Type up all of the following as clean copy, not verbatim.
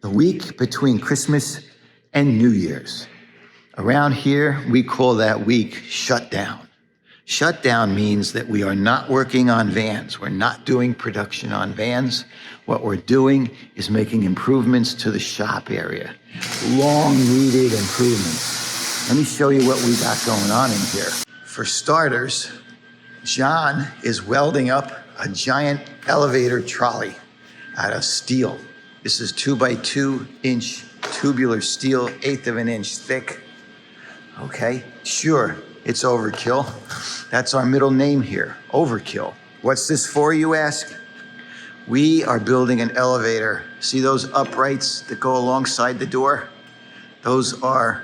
the week between Christmas and New Year's. Around here, we call that week shutdown. Shutdown means that we are not working on vans. We're not doing production on vans. What we're doing is making improvements to the shop area. Long needed improvements. Let me show you what we got going on in here. For starters, John is welding up a giant elevator trolley out of steel. This is 2x2-inch tubular steel, 1/8 of an inch thick. Okay, sure, it's overkill. That's our middle name here, overkill. What's this for, you ask? We are building an elevator. See those uprights that go alongside the door? Those are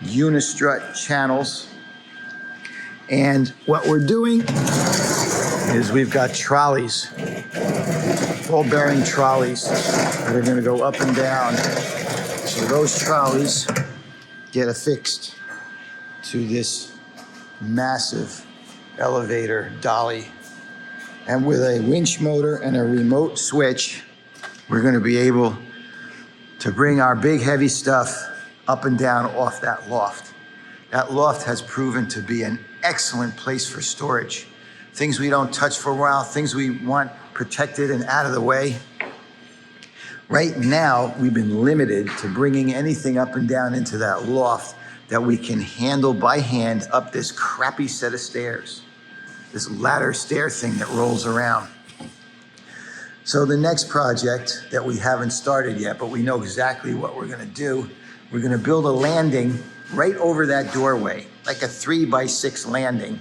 unistrut channels. And what we're doing is we've got trolleys, ball bearing trolleys that are gonna go up and down. So those trolleys get affixed to this massive elevator dolly. And with a winch motor and a remote switch, we're gonna be able to bring our big heavy stuff up and down off that loft. That loft has proven to be an excellent place for storage. Things we don't touch for a while, things we want protected and out of the way. Right now, we've been limited to bringing anything up and down into that loft that we can handle by hand up this crappy set of stairs, this ladder stair thing that rolls around. So the next project that we haven't started yet, but we know exactly what we're gonna do, we're gonna build a landing right over that doorway, like a 3x6 landing.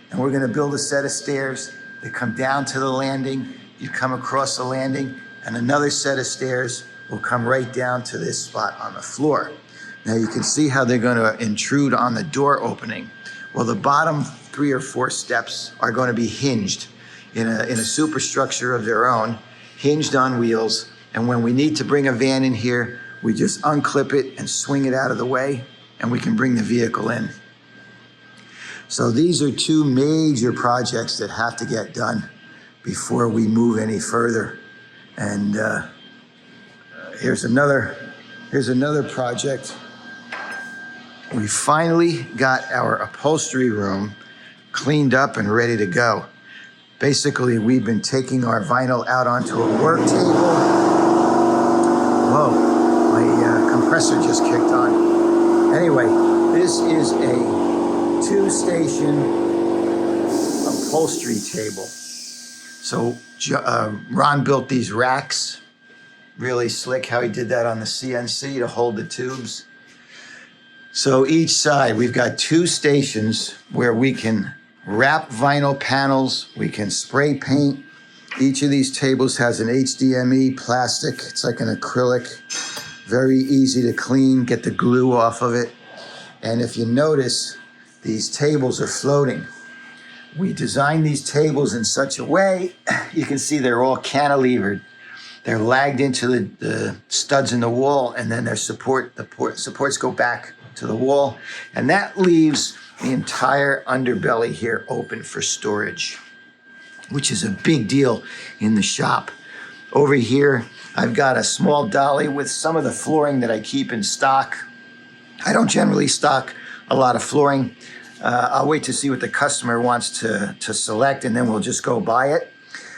And we're gonna build a set of stairs that come down to the landing. You come across the landing, and another set of stairs will come right down to this spot on the floor. Now you can see how they're gonna intrude on the door opening. Well, the bottom 3 or 4 steps are gonna be hinged in a superstructure of their own, hinged on wheels. And when we need to bring a van in here, we just unclip it and swing it out of the way, and we can bring the vehicle in. So these are 2 major projects that have to get done before we move any further. And here's another project. We finally got our upholstery room cleaned up and ready to go. Basically, we've been taking our vinyl out onto a work table. Whoa, my compressor just kicked on. Anyway, this is a 2-station upholstery table. So Ron built these racks. Really slick how he did that on the CNC to hold the tubes. So each side, we've got 2 stations where we can wrap vinyl panels, we can spray paint. Each of these tables has an HDME plastic. It's like an acrylic, very easy to clean, get the glue off of it. And if you notice, these tables are floating. We designed these tables in such a way, you can see they're all cantilevered. They're lagged into the studs in the wall, and then the supports go back to the wall. And that leaves the entire underbelly here open for storage, which is a big deal in the shop. Over here, I've got a small dolly with some of the flooring that I keep in stock. I don't generally stock a lot of flooring. I'll wait to see what the customer wants to select, and then we'll just go buy it.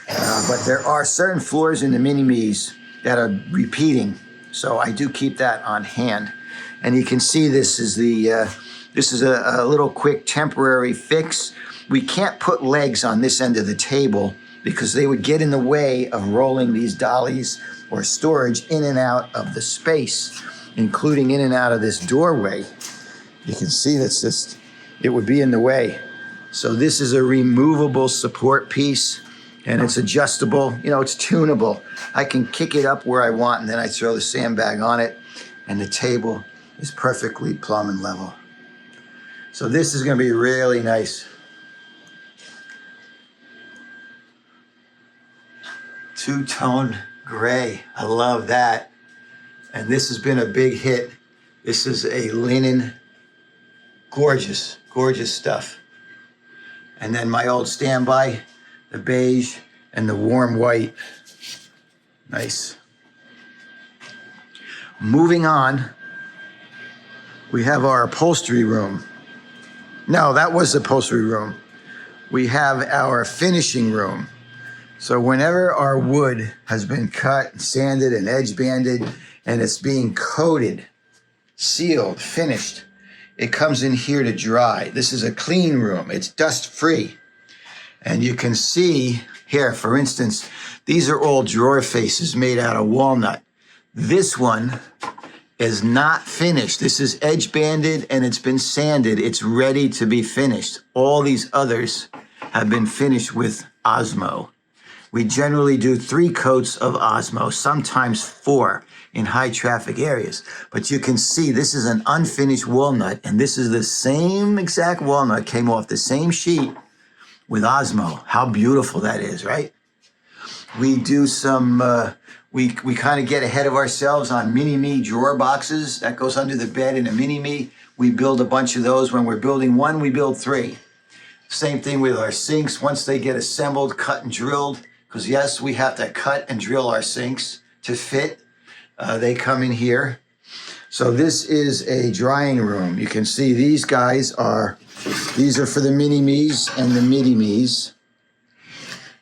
But there are certain floors in the mini-me's that are repeating, so I do keep that on hand. And you can see this is a little quick temporary fix. We can't put legs on this end of the table because they would get in the way of rolling these dollies or storage in and out of the space, including in and out of this doorway. You can see it would be in the way. So this is a removable support piece, and it's adjustable, it's tunable. I can kick it up where I want, and then I throw the sandbag on it, and the table is perfectly plumb and level. So this is gonna be really nice. 2-tone gray, I love that. And this has been a big hit. This is a linen, gorgeous, gorgeous stuff. And then my old standby, the beige and the warm white. Nice. Moving on, we have our upholstery room. No, that was the upholstery room. We have our finishing room. So whenever our wood has been cut, sanded, and edge banded, and it's being coated, sealed, finished, it comes in here to dry. This is a clean room. It's dust free. And you can see here, for instance, these are all drawer faces made out of walnut. This one is not finished. This is edge banded and it's been sanded. It's ready to be finished. All these others have been finished with Osmo. We generally do 3 coats of Osmo, sometimes 4 in high traffic areas. But you can see this is an unfinished walnut, and this is the same exact walnut, came off the same sheet with Osmo. How beautiful that is, right? We do some, we kind of get ahead of ourselves on mini-me drawer boxes. That goes under the bed in a mini-me. We build a bunch of those. When we're building 1, we build 3. Same thing with our sinks. Once they get assembled, cut and drilled, because yes, we have to cut and drill our sinks to fit. They come in here. So this is a drying room. You can see these guys are, these are for the mini-me's and the midi-me's.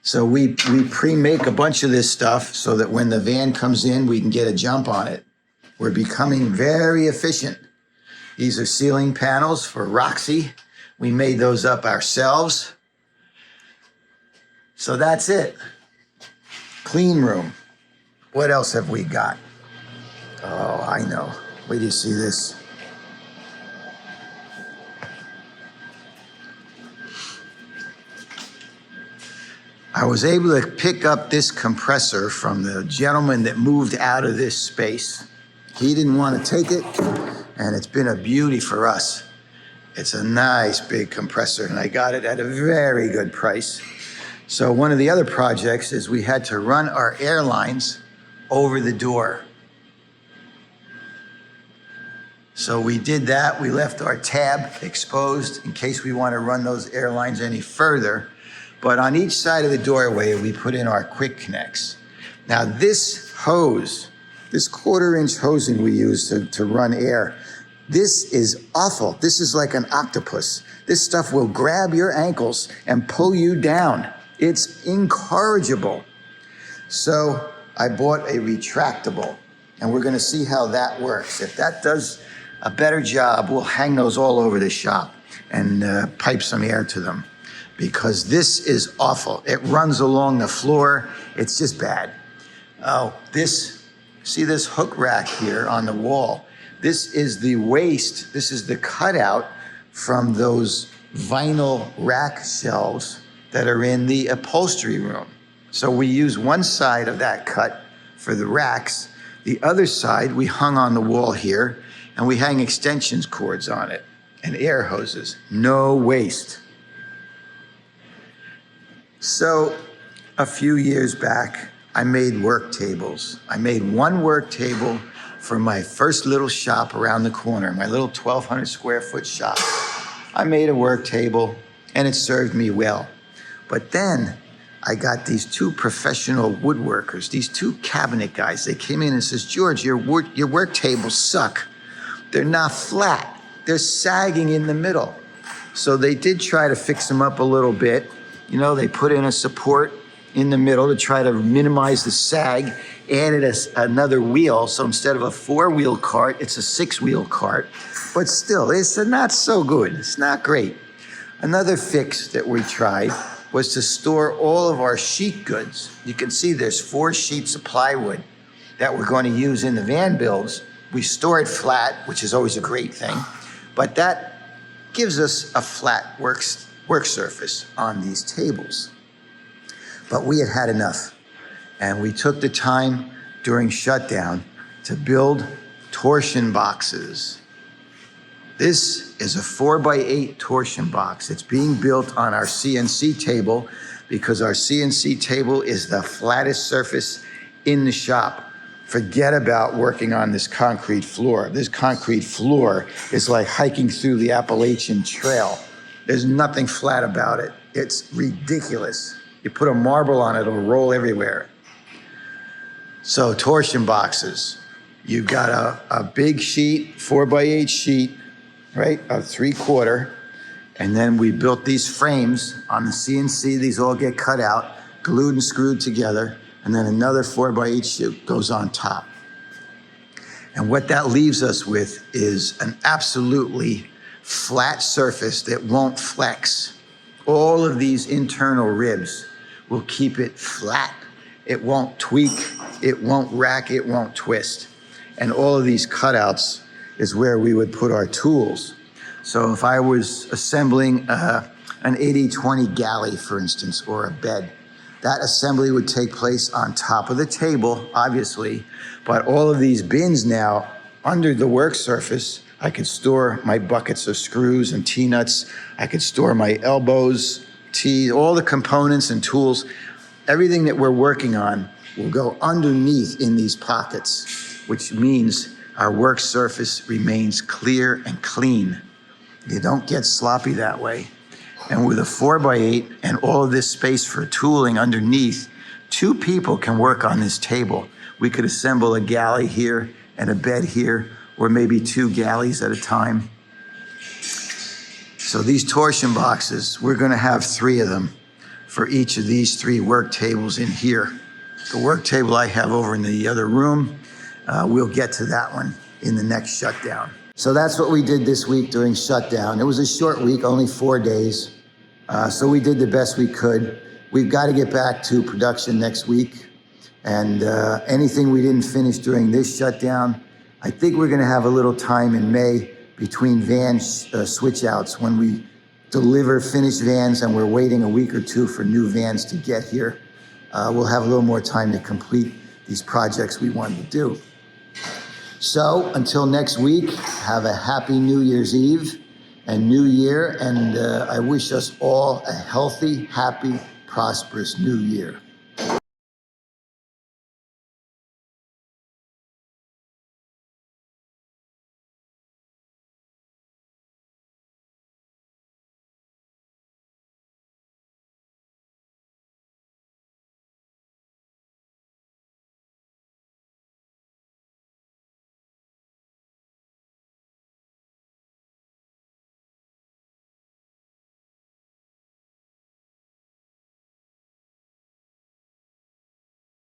So we pre-make a bunch of this stuff so that when the van comes in, we can get a jump on it. We're becoming very efficient. These are ceiling panels for Roxy. We made those up ourselves. So that's it. Clean room. What else have we got? Oh, I know. Wait till you see this. I was able to pick up this compressor from the gentleman that moved out of this space. He didn't want to take it, and it's been a beauty for us. It's a nice big compressor, and I got it at a very good price. So one of the other projects is we had to run our air lines over the door. So we did that. We left our tab exposed in case we want to run those air lines any further. But on each side of the doorway, we put in our quick connects. Now this hose, this 1/4-inch hosing we use to run air, this is awful. This is like an octopus. This stuff will grab your ankles and pull you down. It's incorrigible. So I bought a retractable, and we're gonna see how that works. If that does a better job, we'll hang those all over the shop and pipe some air to them, because this is awful. It runs along the floor. It's just bad. Oh, see this hook rack here on the wall? This is the waste. This is the cutout from those vinyl rack shelves that are in the upholstery room. So we use one side of that cut for the racks. The other side we hung on the wall here, and we hang extensions cords on it and air hoses. No waste. So a few years back, I made work tables. I made one work table for my first little shop around the corner, my little 1,200 square foot shop. I made a work table and it served me well. But then I got these 2 professional woodworkers, these 2 cabinet guys. They came in and says, "George, your work tables suck. They're not flat. They're sagging in the middle." So they did try to fix them up a little bit. You know, they put in a support in the middle to try to minimize the sag, added another wheel. So instead of a 4-wheel cart, it's a 6-wheel cart. But still, it's not so good. It's not great. Another fix that we tried was to store all of our sheet goods. You can see there's 4 sheets of plywood that we're going to use in the van builds. We store it flat, which is always a great thing, but that gives us a flat work surface on these tables. But we had had enough, and we took the time during shutdown to build torsion boxes. This is a 4x8 torsion box. It's being built on our CNC table because our CNC table is the flattest surface in the shop. Forget about working on this concrete floor. This concrete floor is like hiking through the Appalachian Trail. There's nothing flat about it. It's ridiculous. You put a marble on it, it'll roll everywhere. So torsion boxes. You've got a big sheet, 4x8 sheet, right, a 3/4. And then we built these frames on the CNC. These all get cut out, glued and screwed together. And then another 4x8 sheet goes on top. And what that leaves us with is an absolutely flat surface that won't flex. All of these internal ribs will keep it flat. It won't tweak, it won't rack, it won't twist. And all of these cutouts is where we would put our tools. So if I was assembling an 80/20 galley, for instance, or a bed, that assembly would take place on top of the table, obviously, but all of these bins now, under the work surface, I could store my buckets of screws and T-nuts. I could store my elbows, all the components and tools. Everything that we're working on will go underneath in these pockets, which means our work surface remains clear and clean. You don't get sloppy that way. And with a 4x8 and all of this space for tooling underneath, 2 people can work on this table. We could assemble a galley here and a bed here, or maybe 2 galleys at a time. So these torsion boxes, we're gonna have 3 of them for each of these 3 work tables in here. The work table I have over in the other room, we'll get to that one in the next shutdown. So that's what we did this week during shutdown. It was a short week, only 4 days. So we did the best we could. We've got to get back to production next week. And anything we didn't finish during this shutdown, I think we're gonna have a little time in May between van switch outs when we deliver finished vans and we're waiting a week or 2 for new vans to get here. We'll have a little more time to complete these projects we wanted to do. So until next week, have a happy New Year's Eve and New Year. And I wish us all a healthy, happy, prosperous New Year.